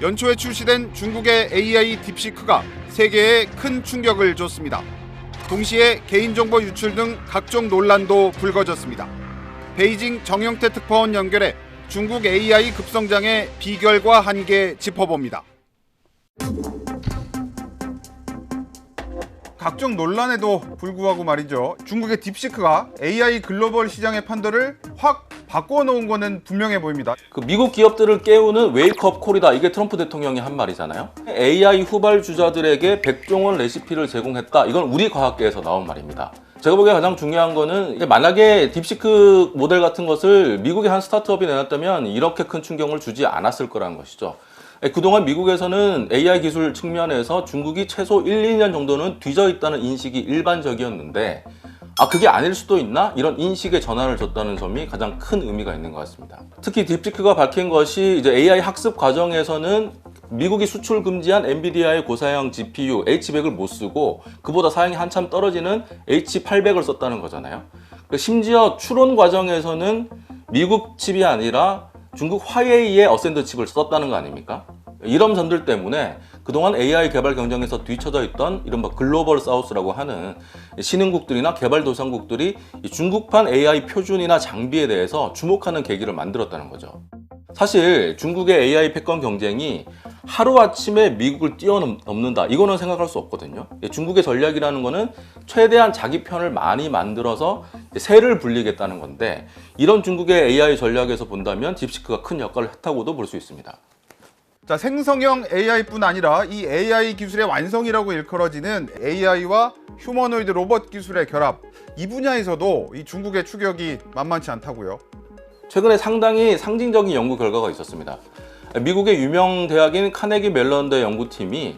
연초에 출시된 중국의 AI 딥시크가 세계에 큰 충격을 줬습니다. 동시에 개인정보 유출 등 각종 논란도 불거졌습니다. 베이징 정영태 특파원 연결해 중국 AI 급성장의 비결과 한계 짚어봅니다. 각종 논란에도 불구하고 말이죠. 중국의 딥시크가 AI 글로벌 시장의 판도를 확 바꿔놓은 거는 분명해 보입니다. 그 미국 기업들을 깨우는 웨이크업 콜이다. 이게 트럼프 대통령이 한 말이잖아요. AI 후발주자들에게 백종원 레시피를 제공했다. 이건 우리 과학계에서 나온 말입니다. 제가 보기에 가장 중요한 거는 만약에 딥시크 모델 같은 것을 미국의 한 스타트업이 내놨다면 이렇게 큰 충격을 주지 않았을 거라는 것이죠. 그동안 미국에서는 AI 기술 측면에서 중국이 최소 1, 2년 정도는 뒤져 있다는 인식이 일반적이었는데 그게 아닐 수도 있나? 이런 인식의 전환을 줬다는 점이 가장 큰 의미가 있는 것 같습니다. 특히 딥시크가 밝힌 것이 이제 AI 학습 과정에서는 미국이 수출 금지한 엔비디아의 고사양 GPU H100을 못 쓰고 그보다 사양이 한참 떨어지는 H800을 썼다는 거잖아요. 심지어 추론 과정에서는 미국 칩이 아니라 중국 화웨이의 어센드 칩을 썼다는 거 아닙니까? 이런 점들 때문에 그동안 AI 개발 경쟁에서 뒤처져 있던 이른바 글로벌 사우스라고 하는 신흥국들이나 개발도상국들이 중국판 AI 표준이나 장비에 대해서 주목하는 계기를 만들었다는 거죠. 사실 중국의 AI 패권 경쟁이 하루아침에 미국을 뛰어넘는다, 이거는 생각할 수 없거든요. 중국의 전략이라는 거는 최대한 자기 편을 많이 만들어서 세를 불리겠다는 건데, 이런 중국의 AI 전략에서 본다면 딥시크가 큰 역할을 했다고도 볼 수 있습니다. 자, 생성형 AI뿐 아니라 이 AI 기술의 완성이라고 일컬어지는 AI와 휴머노이드 로봇 기술의 결합, 이 분야에서도 이 중국의 추격이 만만치 않다고요. 최근에 상당히 상징적인 연구 결과가 있었습니다. 미국의 유명 대학인 카네기 멜런대 연구팀이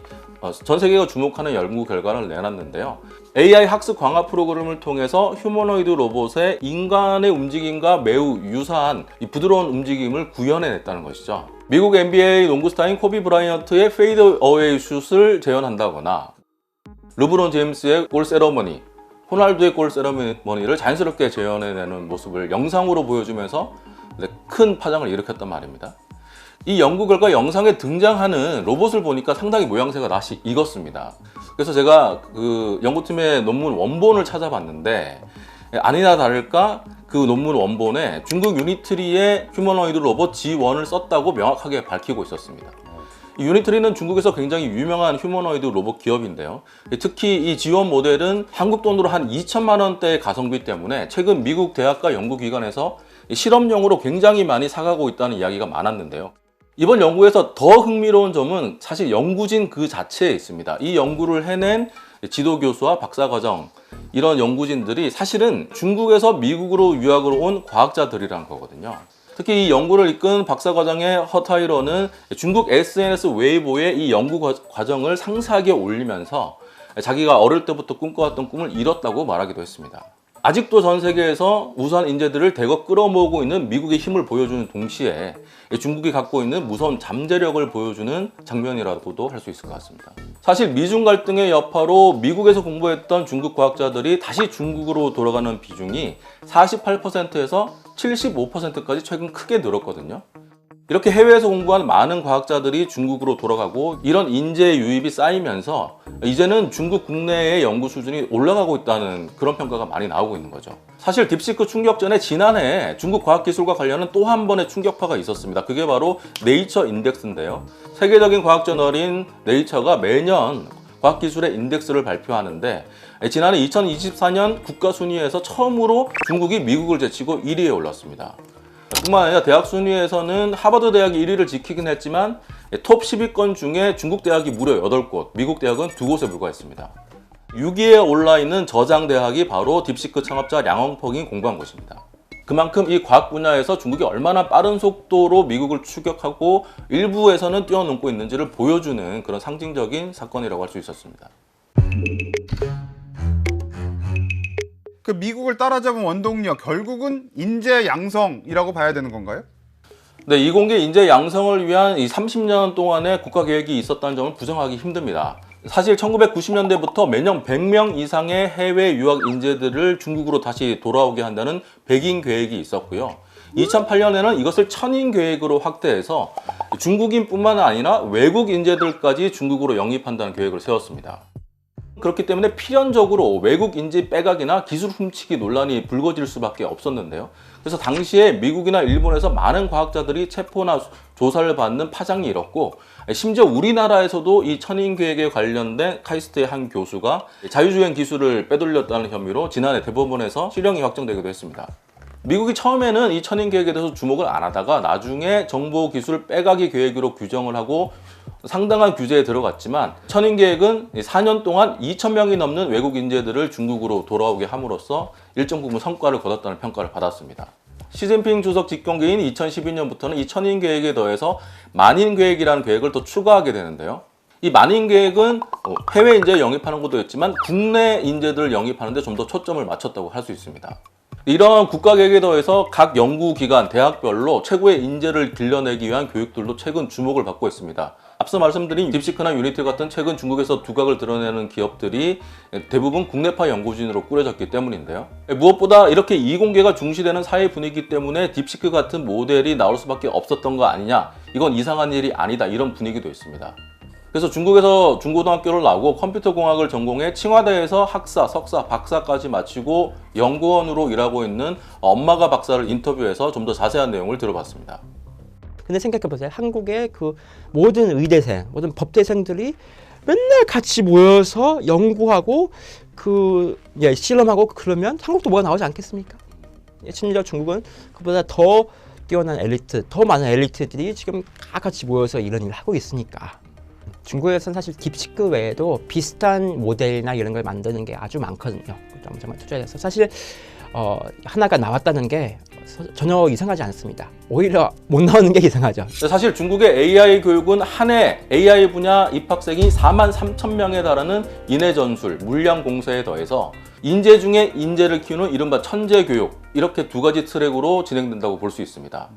전 세계가 주목하는 연구 결과를 내놨는데요. AI 학습 강화 프로그램을 통해서 휴머노이드 로봇의 인간의 움직임과 매우 유사한 이 부드러운 움직임을 구현해냈다는 것이죠. 미국 NBA 농구 스타인 코비 브라이언트의 페이드 어웨이 슛을 재현한다거나 르브론 제임스의 골 세러머니, 호날두의 골 세러머니를 자연스럽게 재현해내는 모습을 영상으로 보여주면서 큰 파장을 일으켰단 말입니다. 이 연구 결과 영상에 등장하는 로봇을 보니까 상당히 모양새가 낯이 익었습니다. 그래서 제가 그 연구팀의 논문 원본을 찾아봤는데 아니나 다를까 그 논문 원본에 중국 유니트리의 휴머노이드 로봇 G1을 썼다고 명확하게 밝히고 있었습니다. 이 유니트리는 중국에서 굉장히 유명한 휴머노이드 로봇 기업인데요. 특히 이 G1 모델은 한국 돈으로 한 2천만 원대의 가성비 때문에 최근 미국 대학과 연구기관에서 실험용으로 굉장히 많이 사가고 있다는 이야기가 많았는데요. 이번 연구에서 더 흥미로운 점은 사실 연구진 그 자체에 있습니다. 이 연구를 해낸 지도교수와 박사과정, 이런 연구진들이 사실은 중국에서 미국으로 유학으로 온 과학자들이란 거거든요. 특히 이 연구를 이끈 박사과정의 허타이러는 중국 SNS 웨이보에 이 연구 과정을 상세하게 올리면서 자기가 어릴 때부터 꿈꿔왔던 꿈을 이뤘다고 말하기도 했습니다. 아직도 전 세계에서 우수한 인재들을 대거 끌어모으고 있는 미국의 힘을 보여주는 동시에 중국이 갖고 있는 무서운 잠재력을 보여주는 장면이라고도 할 수 있을 것 같습니다. 사실 미중 갈등의 여파로 미국에서 공부했던 중국 과학자들이 다시 중국으로 돌아가는 비중이 48%에서 75%까지 최근 크게 늘었거든요. 이렇게 해외에서 공부한 많은 과학자들이 중국으로 돌아가고 이런 인재 유입이 쌓이면서 이제는 중국 국내의 연구 수준이 올라가고 있다는 그런 평가가 많이 나오고 있는 거죠. 사실 딥시크 충격 전에 지난해 중국 과학기술과 관련한 또 한 번의 충격파가 있었습니다. 그게 바로 네이처 인덱스인데요. 세계적인 과학 저널인 네이처가 매년 과학기술의 인덱스를 발표하는데 지난해 2024년 국가 순위에서 처음으로 중국이 미국을 제치고 1위에 올랐습니다. 뿐만 아니라 대학 순위에서는 하버드 대학이 1위를 지키긴 했지만 톱 10위권 중에 중국 대학이 무려 8곳, 미국 대학은 2곳에 불과했습니다. 6위에 올라있는 저장 대학이 바로 딥시크 창업자 량엉펑이 공부한 곳입니다. 그만큼 이 과학 분야에서 중국이 얼마나 빠른 속도로 미국을 추격하고 일부에서는 뛰어넘고 있는지를 보여주는 그런 상징적인 사건이라고 할 수 있었습니다. 그 미국을 따라잡은 원동력, 결국은 인재 양성이라고 봐야 되는 건가요? 네, 이공계 인재 양성을 위한 이 30년 동안의 국가 계획이 있었다는 점을 부정하기 힘듭니다. 사실 1990년대부터 매년 100명 이상의 해외 유학 인재들을 중국으로 다시 돌아오게 한다는 백인 계획이 있었고요. 2008년에는 이것을 천인 계획으로 확대해서 중국인뿐만 아니라 외국 인재들까지 중국으로 영입한다는 계획을 세웠습니다. 그렇기 때문에 필연적으로 외국 인재 빼각이나 기술 훔치기 논란이 불거질 수밖에 없었는데요. 그래서 당시에 미국이나 일본에서 많은 과학자들이 체포나 조사를 받는 파장이 일었고, 심지어 우리나라에서도 이 천인 계획에 관련된 카이스트의 한 교수가 자유주행 기술을 빼돌렸다는 혐의로 지난해 대법원에서 실형이 확정되기도 했습니다. 미국이 처음에는 이 천인 계획에 대해서 주목을 안 하다가 나중에 정보 기술 빼가기 계획으로 규정을 하고 상당한 규제에 들어갔지만, 천인 계획은 4년 동안 2,000명이 넘는 외국 인재들을 중국으로 돌아오게 함으로써 일정 부분 성과를 거뒀다는 평가를 받았습니다. 시진핑 주석 집권기인 2012년부터는 이 천인 계획에 더해서 만인 계획이라는 계획을 또 추가하게 되는데요. 이 만인 계획은 해외 인재 영입하는 것도 있지만 국내 인재들을 영입하는 데 좀 더 초점을 맞췄다고 할 수 있습니다. 이런 국가 계획에 더해서 각 연구기관, 대학별로 최고의 인재를 길러내기 위한 교육들도 최근 주목을 받고 있습니다. 앞서 말씀드린 딥시크나 유니티 같은 최근 중국에서 두각을 드러내는 기업들이 대부분 국내파 연구진으로 꾸려졌기 때문인데요. 무엇보다 이렇게 이공계가 중시되는 사회 분위기 때문에 딥시크 같은 모델이 나올 수밖에 없었던 거 아니냐, 이건 이상한 일이 아니다, 이런 분위기도 있습니다. 그래서 중국에서 중고등학교를 나오고 컴퓨터공학을 전공해 칭화대에서 학사, 석사, 박사까지 마치고 연구원으로 일하고 있는 엄마가 박사를 인터뷰해서 좀 더 자세한 내용을 들어봤습니다. 근데 생각해보세요. 한국의 그 모든 의대생, 모든 법대생들이 맨날 같이 모여서 연구하고 실험하고 그러면 한국도 뭐가 나오지 않겠습니까? 심지어 중국은 그보다 더 뛰어난 엘리트, 더 많은 엘리트들이 지금 다 같이 모여서 이런 일을 하고 있으니까. 중국에서는 사실 딥시크 외에도 비슷한 모델이나 이런 걸 만드는 게 아주 많거든요. 정말 투자해서 사실 하나가 나왔다는 게 전혀 이상하지 않습니다. 오히려 못 나오는 게 이상하죠. 사실 중국의 AI 교육은 한 해 AI 분야 입학생이 43,000명에 달하는 인해 전술, 물량 공세에 더해서 인재 중에 인재를 키우는 이른바 천재 교육, 이렇게 두 가지 트랙으로 진행된다고 볼 수 있습니다.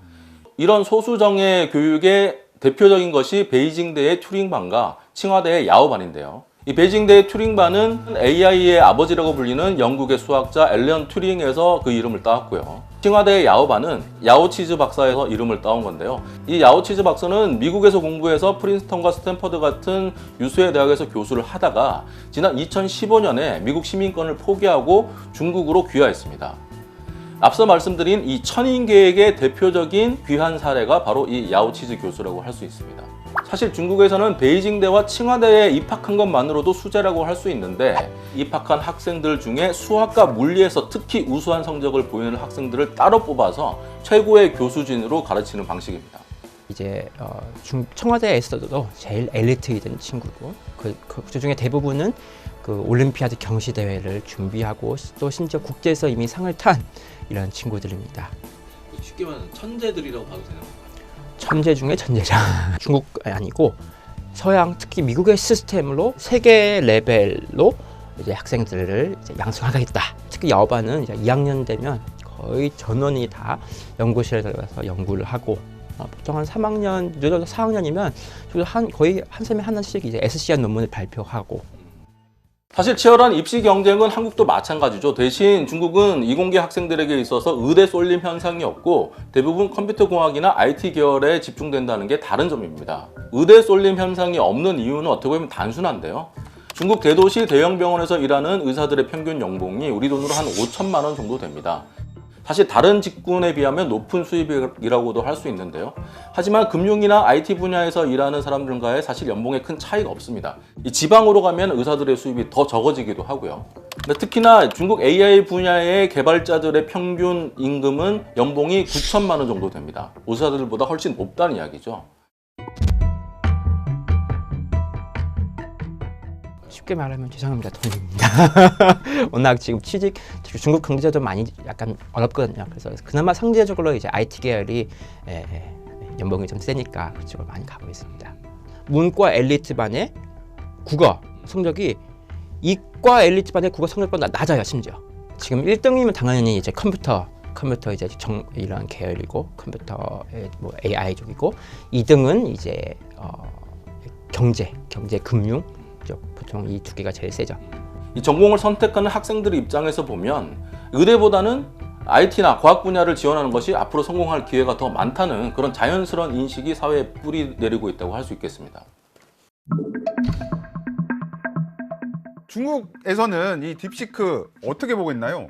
이런 소수정예 교육의 대표적인 것이 베이징대의 튜링반과 칭화대의 야오반인데요. 이 베이징대의 튜링반은 AI의 아버지라고 불리는 영국의 수학자 앨런 튜링에서 그 이름을 따왔고요. 칭화대의 야오반은 야오치즈 박사에서 이름을 따온 건데요. 이 야오치즈 박사는 미국에서 공부해서 프린스턴과 스탠퍼드 같은 유수의 대학에서 교수를 하다가 지난 2015년에 미국 시민권을 포기하고 중국으로 귀화했습니다. 앞서 말씀드린 이 천인 계획의 대표적인 귀환 사례가 바로 이 야오치즈 교수라고 할 수 있습니다. 사실 중국에서는 베이징대와 칭화대에 입학한 것만으로도 수재라고 할 수 있는데, 입학한 학생들 중에 수학과 물리에서 특히 우수한 성적을 보이는 학생들을 따로 뽑아서 최고의 교수진으로 가르치는 방식입니다. 이제 청와대에서도 제일 엘리트이던 친구고, 그 중에 대부분은 그 올림피아드 경시 대회를 준비하고 또 심지어 국제에서 이미 상을 탄 이런 친구들입니다. 쉽게 말하면 천재들이라고 봐도 되는 건가요? 천재 중에 천재자. 중국 아니고 서양, 특히 미국의 시스템으로 세계 레벨로 이제 학생들을 이제 양성하겠다. 특히 야오반은 이제 2학년 되면 거의 전원이 다 연구실에 들어가서 연구를 하고, 보통 한 3학년, 늦어도 4학년이면 거의 한 셈에 하나씩 이제 SCR 논문을 발표하고. 사실 치열한 입시 경쟁은 한국도 마찬가지죠. 대신 중국은 이공계 학생들에게 있어서 의대 쏠림 현상이 없고 대부분 컴퓨터공학이나 IT 계열에 집중된다는 게 다른 점입니다. 의대 쏠림 현상이 없는 이유는 어떻게 보면 단순한데요. 중국 대도시 대형 병원에서 일하는 의사들의 평균 연봉이 우리 돈으로 한 5천만 원 정도 됩니다. 사실 다른 직군에 비하면 높은 수입이라고도 할 수 있는데요. 하지만 금융이나 IT 분야에서 일하는 사람들과의 사실 연봉에 큰 차이가 없습니다. 이 지방으로 가면 의사들의 수입이 더 적어지기도 하고요. 근데 특히나 중국 AI 분야의 개발자들의 평균 임금은 연봉이 9천만 원 정도 됩니다. 의사들보다 훨씬 높다는 이야기죠. 쉽게 말하면 죄송합니다. 돈입니다. 워낙 지금 중국 경제도 많이 약간 어렵거든요. 그래서 그나마 상대적으로 이제 IT 계열이 연봉이 좀 세니까 그쪽으로 많이 가고 있습니다. 문과 엘리트 반의 국어 성적이 이과 엘리트 반의 국어 성적보다 낮아요. 심지어 지금 1등이면 당연히 이제 컴퓨터 이제 이런 계열이고, 컴퓨터의 뭐 AI 쪽이고, 2등은 이제 경제, 금융 보통 이 두 개가 제일 세죠. 이 전공을 선택하는 학생들의 입장에서 보면 의대보다는 IT나 과학 분야를 지원하는 것이 앞으로 성공할 기회가 더 많다는 그런 자연스러운 인식이 사회에 뿌리 내리고 있다고 할 수 있겠습니다. 중국에서는 이 딥시크 어떻게 보고 있나요?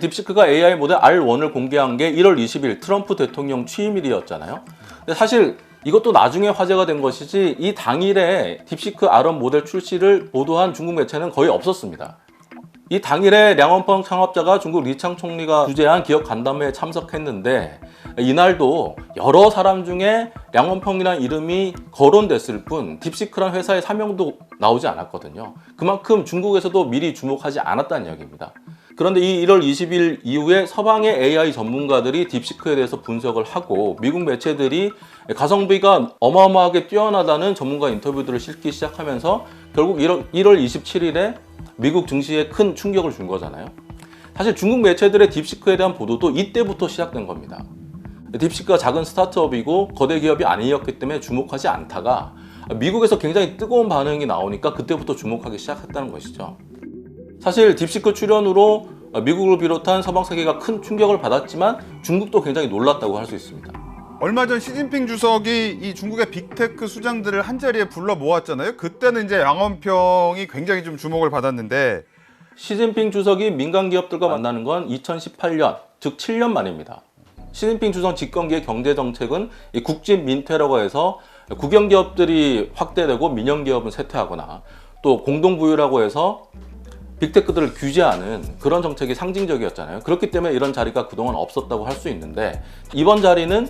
딥시크가 AI 모델 R1을 공개한 게 1월 20일 트럼프 대통령 취임일이었잖아요. 근데 사실 이것도 나중에 화제가 된 것이지 이 당일에 딥시크 R1 모델 출시를 보도한 중국 매체는 거의 없었습니다. 이 당일에 량원펑 창업자가 중국 리창 총리가 주재한 기업 간담회에 참석했는데 이날도 여러 사람 중에 량원펑이라는 이름이 거론됐을 뿐 딥시크란 회사의 사명도 나오지 않았거든요. 그만큼 중국에서도 미리 주목하지 않았다는 이야기입니다. 그런데 이 1월 20일 이후에 서방의 AI 전문가들이 딥시크에 대해서 분석을 하고 미국 매체들이 가성비가 어마어마하게 뛰어나다는 전문가 인터뷰들을 실기 시작하면서 결국 1월 27일에 미국 증시에 큰 충격을 준 거잖아요. 사실 중국 매체들의 딥시크에 대한 보도도 이때부터 시작된 겁니다. 딥시크가 작은 스타트업이고 거대 기업이 아니었기 때문에 주목하지 않다가 미국에서 굉장히 뜨거운 반응이 나오니까 그때부터 주목하기 시작했다는 것이죠. 사실 딥시크 출연으로 미국을 비롯한 서방 세계가 큰 충격을 받았지만 중국도 굉장히 놀랐다고 할 수 있습니다. 얼마 전 시진핑 주석이 이 중국의 빅테크 수장들을 한자리에 불러 모았잖아요. 그때는 이제 양원평이 굉장히 좀 주목을 받았는데 시진핑 주석이 민간 기업들과 만나는 건 2018년, 즉 7년 만입니다. 시진핑 주석 집권기의 경제 정책은 이 국진 민퇴라고 해서 국영 기업들이 확대되고 민영 기업은 쇠퇴하거나 또 공동 부유라고 해서 빅테크들을 규제하는 그런 정책이 상징적이었잖아요. 그렇기 때문에 이런 자리가 그동안 없었다고 할 수 있는데 이번 자리는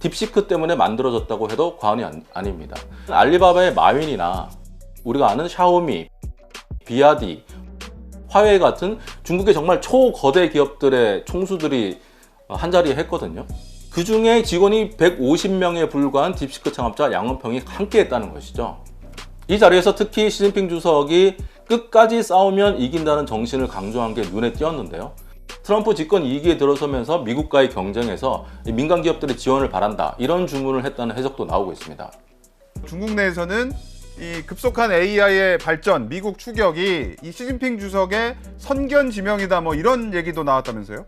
딥시크 때문에 만들어졌다고 해도 과언이 아닙니다. 알리바바의 마윈이나 우리가 아는 샤오미, 비아디, 화웨이 같은 중국의 정말 초거대 기업들의 총수들이 한자리에 했거든요. 그 중에 직원이 150명에 불과한 딥시크 창업자 양원평이 함께 했다는 것이죠. 이 자리에서 특히 시진핑 주석이 끝까지 싸우면 이긴다는 정신을 강조한 게 눈에 띄었는데요. 트럼프 집권 2기에 들어서면서 미국과의 경쟁에서 민간 기업들의 지원을 바란다 이런 주문을 했다는 해석도 나오고 있습니다. 중국 내에서는 이 급속한 AI의 발전, 미국 추격이 이 시진핑 주석의 선견지명이다 뭐 이런 얘기도 나왔다면서요?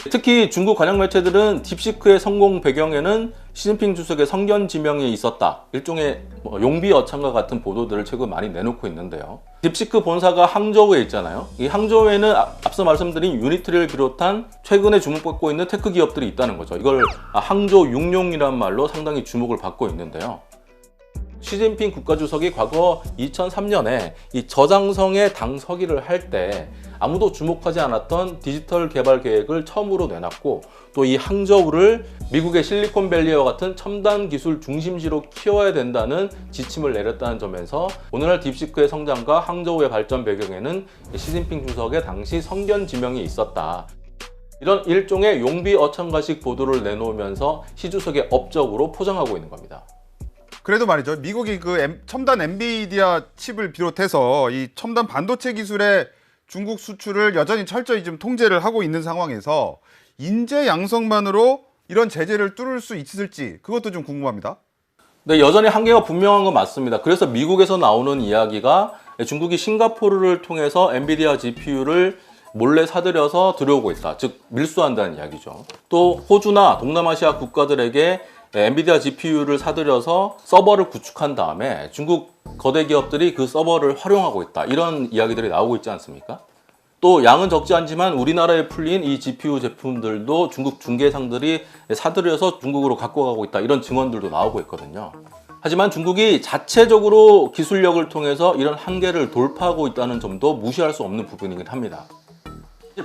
특히 중국 관영 매체들은 딥시크의 성공 배경에는 시진핑 주석의 선견지명이 있었다. 일종의 용비어창과 같은 보도들을 최근 많이 내놓고 있는데요. 딥시크 본사가 항저우에 있잖아요. 이 항저우에는 앞서 말씀드린 유니트리를 비롯한 최근에 주목받고 있는 테크 기업들이 있다는 거죠. 이걸 항저우 육룡이라는 말로 상당히 주목을 받고 있는데요. 시진핑 국가주석이 과거 2003년에 이 저장성의 당서기를 할 때 아무도 주목하지 않았던 디지털 개발 계획을 처음으로 내놨고 또 이 항저우를 미국의 실리콘밸리와 같은 첨단 기술 중심지로 키워야 된다는 지침을 내렸다는 점에서 오늘날 딥시크의 성장과 항저우의 발전 배경에는 시진핑 주석의 당시 선견지명이 있었다. 이런 일종의 용비어천가식 보도를 내놓으면서 시 주석의 업적으로 포장하고 있는 겁니다. 그래도 말이죠. 미국이 그 첨단 엔비디아 칩을 비롯해서 이 첨단 반도체 기술의 중국 수출을 여전히 철저히 좀 통제를 하고 있는 상황에서 인재 양성만으로 이런 제재를 뚫을 수 있을지 그것도 좀 궁금합니다. 네, 여전히 한계가 분명한 건 맞습니다. 그래서 미국에서 나오는 이야기가 중국이 싱가포르를 통해서 엔비디아 GPU를 몰래 사들여서 들여오고 있다. 즉 밀수한다는 이야기죠. 또 호주나 동남아시아 국가들에게 엔비디아 GPU를 사들여서 서버를 구축한 다음에 중국 거대 기업들이 그 서버를 활용하고 있다. 이런 이야기들이 나오고 있지 않습니까? 또 양은 적지 않지만 우리나라에 풀린 이 GPU 제품들도 중국 중개상들이 사들여서 중국으로 갖고 가고 있다. 이런 증언들도 나오고 있거든요. 하지만 중국이 자체적으로 기술력을 통해서 이런 한계를 돌파하고 있다는 점도 무시할 수 없는 부분이긴 합니다.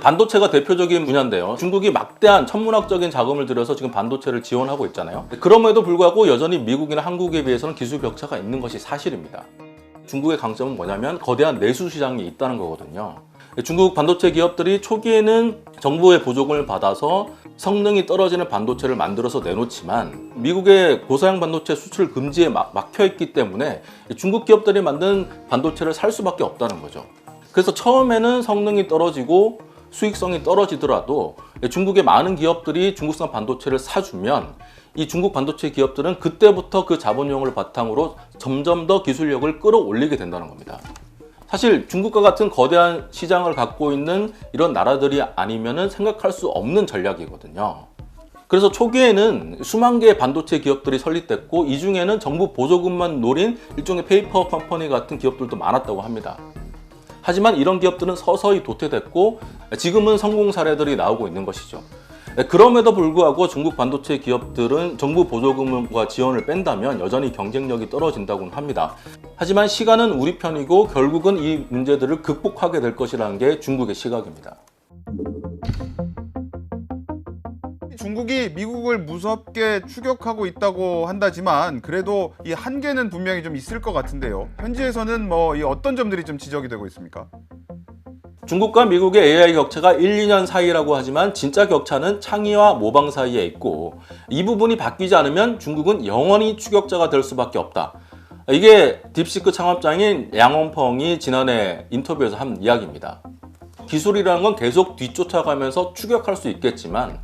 반도체가 대표적인 분야인데요. 중국이 막대한 천문학적인 자금을 들여서 지금 반도체를 지원하고 있잖아요. 그럼에도 불구하고 여전히 미국이나 한국에 비해서는 기술 격차가 있는 것이 사실입니다. 중국의 강점은 뭐냐면 거대한 내수 시장이 있다는 거거든요. 중국 반도체 기업들이 초기에는 정부의 보조금을 받아서 성능이 떨어지는 반도체를 만들어서 내놓지만 미국의 고사양 반도체 수출 금지에 막혀있기 때문에 중국 기업들이 만든 반도체를 살 수밖에 없다는 거죠. 그래서 처음에는 성능이 떨어지고 수익성이 떨어지더라도 중국의 많은 기업들이 중국산 반도체를 사주면 이 중국 반도체 기업들은 그때부터 그 자본력을 바탕으로 점점 더 기술력을 끌어올리게 된다는 겁니다. 사실 중국과 같은 거대한 시장을 갖고 있는 이런 나라들이 아니면은 생각할 수 없는 전략이거든요. 그래서 초기에는 수만 개의 반도체 기업들이 설립됐고 이 중에는 정부 보조금만 노린 일종의 페이퍼 컴퍼니 같은 기업들도 많았다고 합니다. 하지만 이런 기업들은 서서히 도태됐고 지금은 성공 사례들이 나오고 있는 것이죠. 그럼에도 불구하고 중국 반도체 기업들은 정부 보조금과 지원을 뺀다면 여전히 경쟁력이 떨어진다고는 합니다. 하지만 시간은 우리 편이고 결국은 이 문제들을 극복하게 될 것이라는 게 중국의 시각입니다. 중국이 미국을 무섭게 추격하고 있다고 한다지만 그래도 이 한계는 분명히 좀 있을 것 같은데요. 현지에서는 뭐 이 어떤 점들이 좀 지적이 되고 있습니까? 중국과 미국의 AI 격차가 1, 2년 사이라고 하지만 진짜 격차는 창의와 모방 사이에 있고 이 부분이 바뀌지 않으면 중국은 영원히 추격자가 될 수밖에 없다. 이게 딥시크 창업자인 양원펑이 지난해 인터뷰에서 한 이야기입니다. 기술이라는 건 계속 뒤쫓아가면서 추격할 수 있겠지만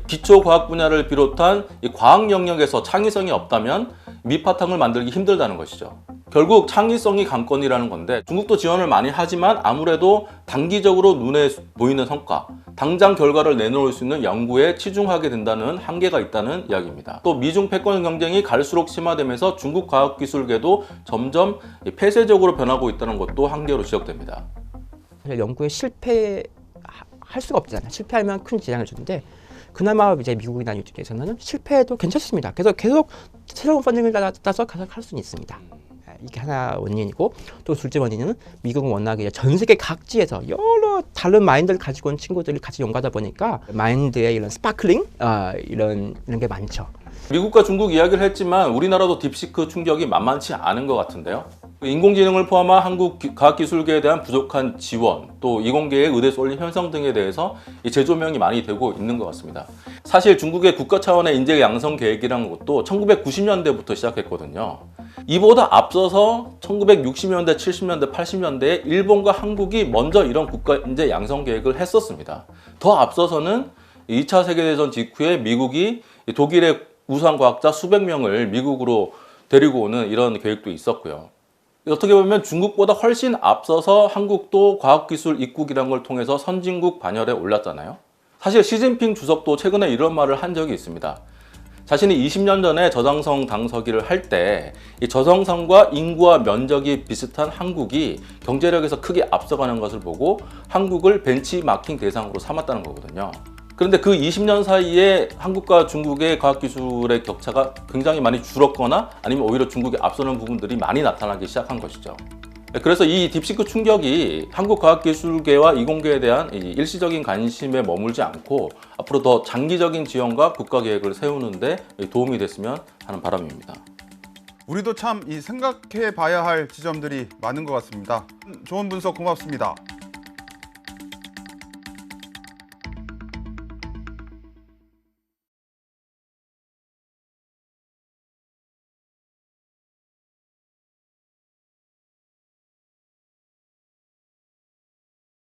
기초과학 분야를 비롯한 이 과학 영역에서 창의성이 없다면 밑바탕을 만들기 힘들다는 것이죠. 결국 창의성이 관건이라는 건데 중국도 지원을 많이 하지만 아무래도 단기적으로 눈에 보이는 성과, 당장 결과를 내놓을 수 있는 연구에 치중하게 된다는 한계가 있다는 이야기입니다. 또 미중 패권 경쟁이 갈수록 심화되면서 중국 과학기술계도 점점 폐쇄적으로 변하고 있다는 것도 한계로 지적됩니다. 연구에 실패할 수가 없잖아요. 실패하면 큰 지장을 주는데 그나마 이제 미국이나 이쪽에서는 실패해도 괜찮습니다. 그래서 계속 새로운 펀딩을 따서 할 수는 있습니다. 이게 하나 원인이고 또 둘째 원인은 미국은 워낙에 전 세계 각지에서 여러 다른 마인드를 가지고 온 친구들이 같이 연구하다 보니까 마인드에 이런 스파클링 이런 게 많죠. 미국과 중국 이야기를 했지만 우리나라도 딥시크 충격이 만만치 않은 것 같은데요. 인공지능을 포함한 한국 과학기술계에 대한 부족한 지원, 또 이공계의 의대 쏠림 현상 등에 대해서 재조명이 많이 되고 있는 것 같습니다. 사실 중국의 국가 차원의 인재 양성 계획이라는 것도 1990년대부터 시작했거든요. 이보다 앞서서 1960년대, 70년대, 80년대에 일본과 한국이 먼저 이런 국가 인재 양성 계획을 했었습니다. 더 앞서서는 2차 세계대전 직후에 미국이 독일의 우수한 과학자 수백 명을 미국으로 데리고 오는 이런 계획도 있었고요. 어떻게 보면 중국보다 훨씬 앞서서 한국도 과학기술 입국이라는 걸 통해서 선진국 반열에 올랐잖아요. 사실 시진핑 주석도 최근에 이런 말을 한 적이 있습니다. 자신이 20년 전에 저장성 당서기를 할 때 이 저장성과 인구와 면적이 비슷한 한국이 경제력에서 크게 앞서가는 것을 보고 한국을 벤치마킹 대상으로 삼았다는 거거든요. 그런데 그 20년 사이에 한국과 중국의 과학기술의 격차가 굉장히 많이 줄었거나 아니면 오히려 중국이 앞서는 부분들이 많이 나타나기 시작한 것이죠. 그래서 이 딥시크 충격이 한국 과학기술계와 이공계에 대한 일시적인 관심에 머물지 않고 앞으로 더 장기적인 지원과 국가계획을 세우는 데 도움이 됐으면 하는 바람입니다. 우리도 참 이 생각해 봐야 할 지점들이 많은 것 같습니다. 좋은 분석 고맙습니다.